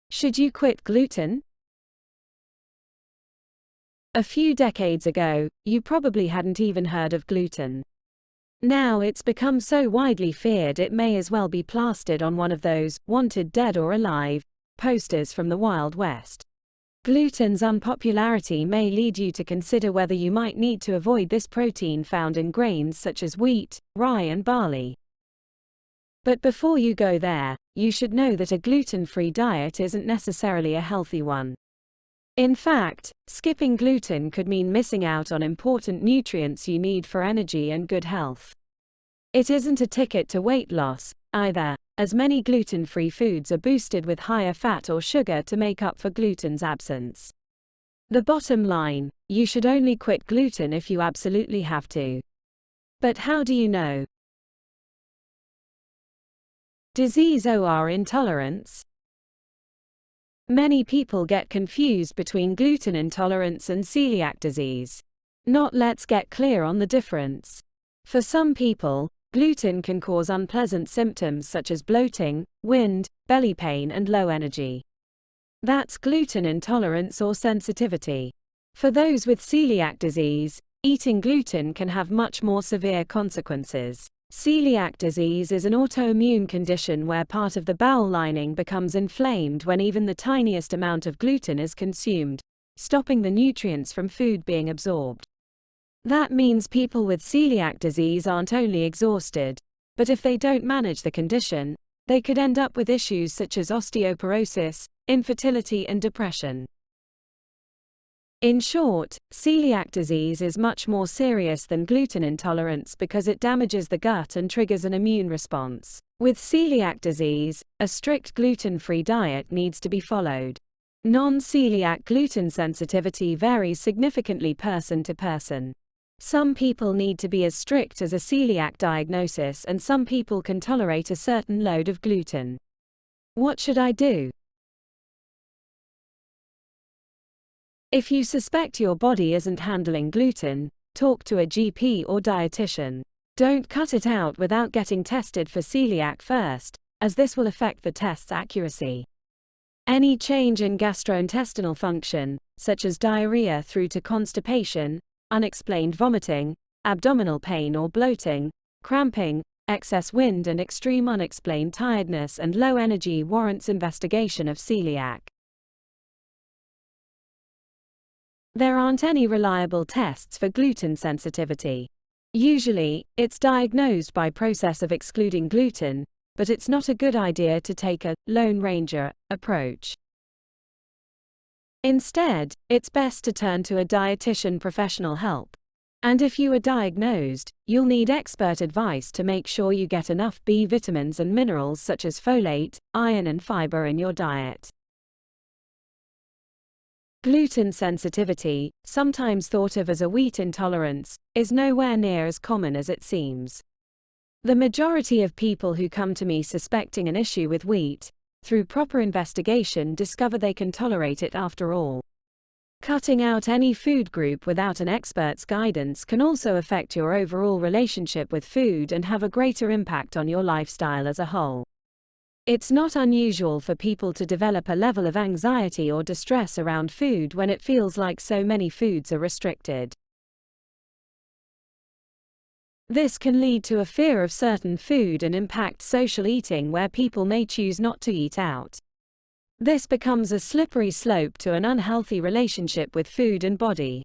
Should you quit gluten? A few decades ago, you probably hadn't even heard of gluten. Now it's become so widely feared it may as well be plastered on one of those "wanted dead or alive" posters from the Wild West. Gluten's unpopularity may lead you to consider whether you might need to avoid this protein found in grains such as wheat, rye and barley. But before you go there, you should know that a gluten-free diet isn't necessarily a healthy one. In fact, skipping gluten could mean missing out on important nutrients you need for energy and good health. It isn't a ticket to weight loss, either, as many gluten-free foods are boosted with higher fat or sugar to make up for gluten's absence. The bottom line, you should only quit gluten if you absolutely have to. But how do you know? Disease or intolerance? Many people get confused between gluten intolerance and celiac disease. Let's get clear on the difference. For some people, gluten can cause unpleasant symptoms such as bloating, wind, belly pain and low energy. That's gluten intolerance or sensitivity. For those with celiac disease, eating gluten can have much more severe consequences. Celiac disease is an autoimmune condition where part of the bowel lining becomes inflamed when even the tiniest amount of gluten is consumed, stopping the nutrients from food being absorbed. That means people with celiac disease aren't only exhausted, but if they don't manage the condition, they could end up with issues such as osteoporosis, infertility and depression. In short, celiac disease is much more serious than gluten intolerance because it damages the gut and triggers an immune response. With celiac disease, a strict gluten-free diet needs to be followed. Non-celiac gluten sensitivity varies significantly person to person. Some people need to be as strict as a celiac diagnosis, and some people can tolerate a certain load of gluten. What should I do? If you suspect your body isn't handling gluten, talk to a GP or dietitian. Don't cut it out without getting tested for celiac first, as this will affect the test's accuracy. Any change in gastrointestinal function, such as diarrhea through to constipation, unexplained vomiting, abdominal pain or bloating, cramping, excess wind and extreme unexplained tiredness and low energy warrants investigation of celiac. There aren't any reliable tests for gluten sensitivity. Usually, it's diagnosed by process of excluding gluten, but it's not a good idea to take a Lone Ranger approach. Instead, it's best to turn to a dietitian professional help. And if you are diagnosed, you'll need expert advice to make sure you get enough B vitamins and minerals such as folate, iron and fiber in your diet. Gluten sensitivity, sometimes thought of as a wheat intolerance, is nowhere near as common as it seems. The majority of people who come to me suspecting an issue with wheat, through proper investigation discover they can tolerate it after all. Cutting out any food group without an expert's guidance can also affect your overall relationship with food and have a greater impact on your lifestyle as a whole. It's not unusual for people to develop a level of anxiety or distress around food when it feels like so many foods are restricted. This can lead to a fear of certain food and impact social eating where people may choose not to eat out. This becomes a slippery slope to an unhealthy relationship with food and body.